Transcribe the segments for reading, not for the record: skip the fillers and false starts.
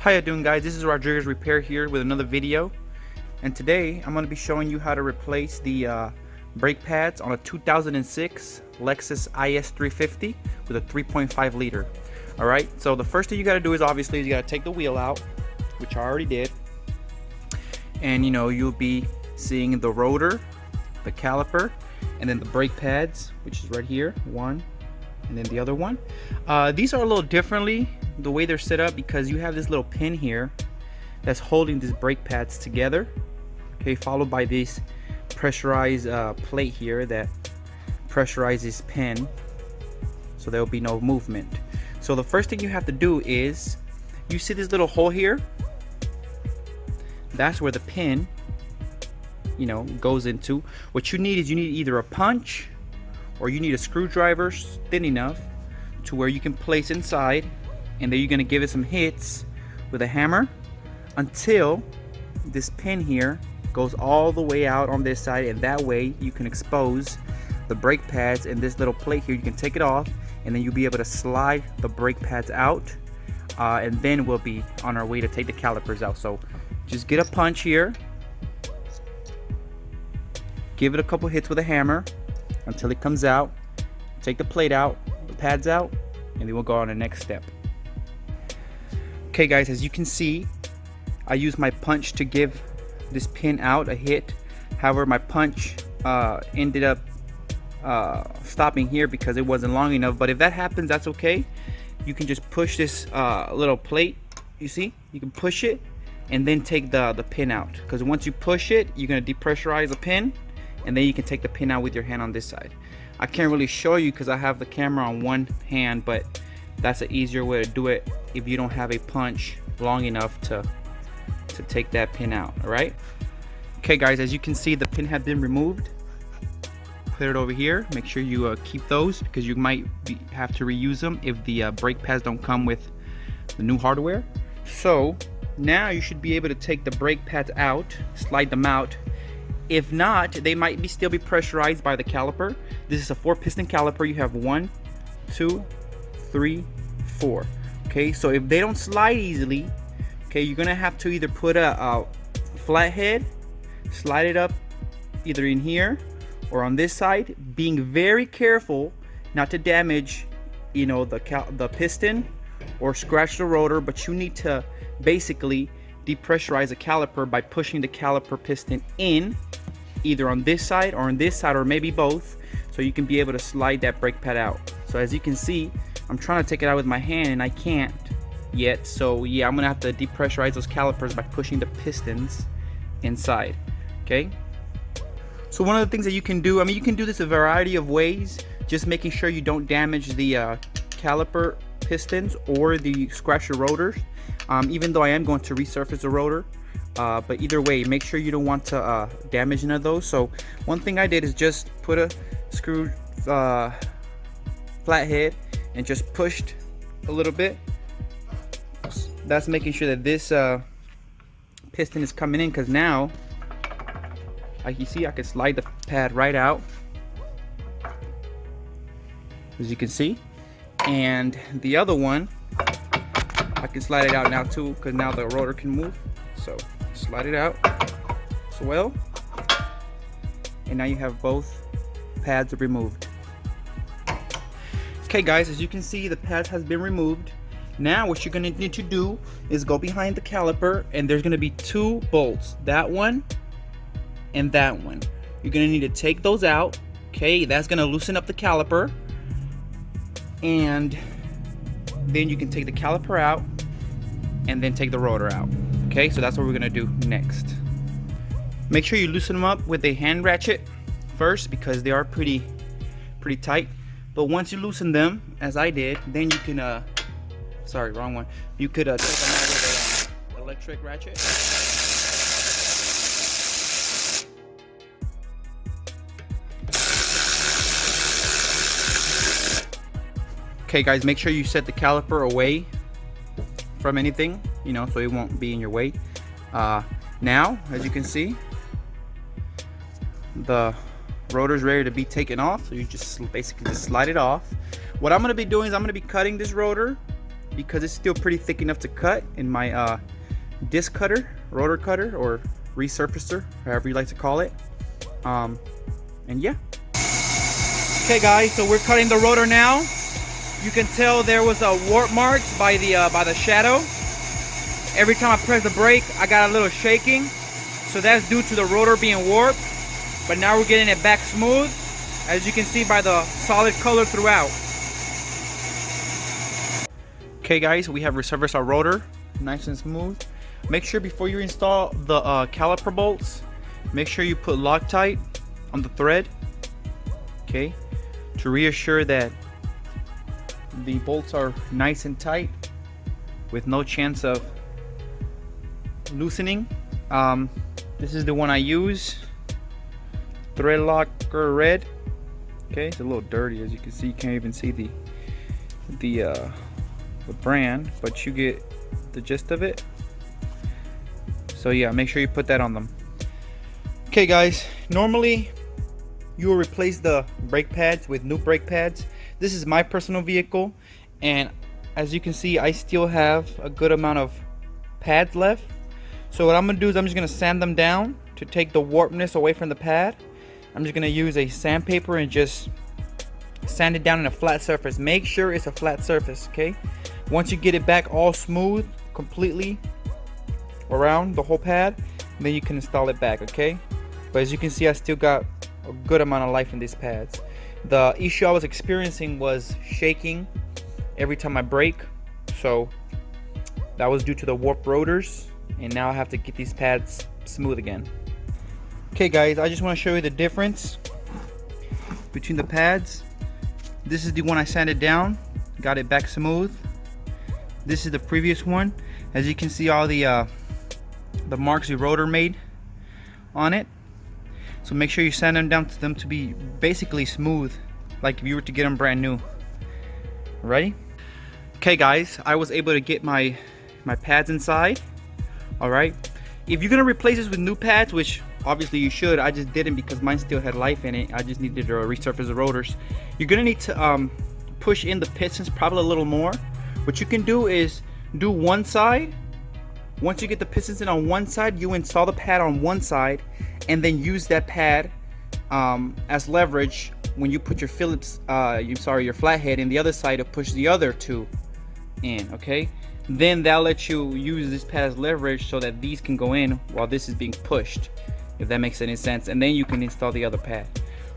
How you doing, guys? This is Rodriguez Repair here with another video, and today I'm going to be showing you how to replace the brake pads on a 2006 Lexus IS350 with a 3.5 liter. Alright, so the first thing you got to do is obviously you got to take the wheel out, which I already did, and you'll be seeing the rotor, the caliper, and then the brake pads, which is right here, one, and then the other one. These are a little differently the way they're set up because you have this little pin here that's holding these brake pads together, okay, followed by this pressurized plate here that pressurizes pin, so there'll be no movement. So the first thing you have to do is, you see this little hole here? That's where the pin goes into. What you need is either a punch or you need a screwdriver thin enough to where you can place inside, and then you're going to give it some hits with a hammer until this pin here goes all the way out on this side, and that way you can expose the brake pads. And this little plate here, you can take it off, and then you'll be able to slide the brake pads out, and then we'll be on our way to take the calipers out. So just get a punch here, give it a couple hits with a hammer until it comes out, take the plate out, the pads out, and then we'll go on the next step. Okay guys, as you can see, I used my punch to give this pin out a hit. However, my punch ended up stopping here because it wasn't long enough, but if that happens, that's okay. You can just push this little plate, you see, you can push it and then take the pin out, because once you push it, you're going to depressurize the pin, and then you can take the pin out with your hand on this side. I can't really show you because I have the camera on one hand, but that's an easier way to do it if you don't have a punch long enough to take that pin out. All right, okay guys, as you can see, the pin has been removed. Put it over here. Make sure you keep those because you might have to reuse them if the brake pads don't come with the new hardware. So now you should be able to take the brake pads out, slide them out. If not, they might still be pressurized by the caliper. This is a 4-piston caliper. You have 1, 2, 3, 4. Okay, so if they don't slide easily, okay, you're gonna have to either put a flathead, slide it up either in here or on this side, being very careful not to damage the piston or scratch the rotor. But you need to basically depressurize the caliper by pushing the caliper piston in either on this side or on this side, or maybe both, so you can be able to slide that brake pad out. So as you can see, I'm trying to take it out with my hand and I can't yet. So yeah, I'm gonna have to depressurize those calipers by pushing the pistons inside. Okay, so one of the things that you can do, you can do this a variety of ways, just making sure you don't damage the caliper pistons or the scratch the rotors, even though I am going to resurface the rotor. But either way, make sure you don't want to damage none of those. So one thing I did is just put a screw flathead and just pushed a little bit. That's making sure that this piston is coming in, because now, like you see, I can slide the pad right out, as you can see. And the other one, I can slide it out now too, because now the rotor can move. So slide it out as well, and now you have both pads removed. Okay guys, as you can see, the pads has been removed. Now what you're going to need to do is go behind the caliper, and there's going to be 2 bolts, that one and that one. You're going to need to take those out. Okay, that's going to loosen up the caliper, and then you can take the caliper out and then take the rotor out. Okay, so that's what we're gonna do next. Make sure you loosen them up with a hand ratchet first, because they are pretty tight. But once you loosen them, as I did, then you can sorry, wrong one. You could take them out with an electric ratchet. Okay guys, make sure you set the caliper away from anything, so it won't be in your way. Now, as you can see, the rotor's ready to be taken off, so you just basically just slide it off. What I'm going to be doing is I'm going to be cutting this rotor because it's still pretty thick enough to cut in my disc cutter, rotor cutter, or resurfacer, however you like to call it. And yeah. Okay guys, so we're cutting the rotor now. You can tell there was a warp marks by the shadow. Every time I press the brake, I got a little shaking. So that's due to the rotor being warped. But now we're getting it back smooth, as you can see by the solid color throughout. Okay guys, we have resurfaced our rotor, nice and smooth. Make sure before you install the caliper bolts, make sure you put Loctite on the thread, okay, to reassure that the bolts are nice and tight with no chance of loosening. This is the one I use, Thread Locker Red. Okay, it's a little dirty, as you can see. You can't even see the brand, but you get the gist of it. So yeah, make sure you put that on them. Okay guys, normally you will replace the brake pads with new brake pads. This is my personal vehicle, and as you can see, I still have a good amount of pads left. So what I'm gonna do is I'm just gonna sand them down to take the warpness away from the pad. I'm just gonna use a sandpaper and just sand it down in a flat surface. Make sure it's a flat surface, okay? Once you get it back all smooth completely around the whole pad, then you can install it back, okay? But as you can see, I still got a good amount of life in these pads. The issue I was experiencing was shaking every time I brake, so that was due to the warped rotors, and now I have to get these pads smooth again. Okay guys, I just want to show you the difference between the pads. This is the one I sanded down, got it back smooth. This is the previous one. As you can see, all the marks the rotor made on it. So make sure you sand them down to them to be basically smooth, like if you were to get them brand new. Ready? Okay guys, I was able to get my pads inside. Alright, if you're gonna replace this with new pads, which obviously you should, I just didn't because mine still had life in it. I just needed to resurface the rotors. You're gonna need to push in the pistons probably a little more. What you can do is do one side. Once you get the pistons in on one side, you install the pad on one side, and then use that pad as leverage when you put your Phillips, your flathead in the other side to push the other two in, okay? Then that'll let you use this pad as leverage so that these can go in while this is being pushed, if that makes any sense. And then you can install the other pad.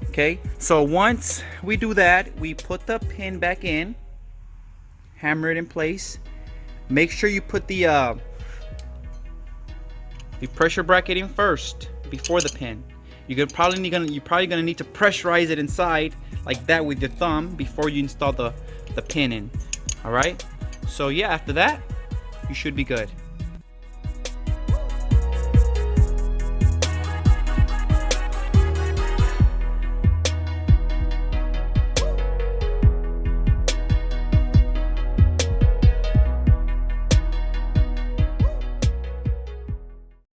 Okay, so once we do that, we put the pin back in, hammer it in place. Make sure you put the pressure bracket in first before the pin. You're probably gonna need to pressurize it inside like that with your thumb before you install the pin in. All right. So yeah, after that, you should be good.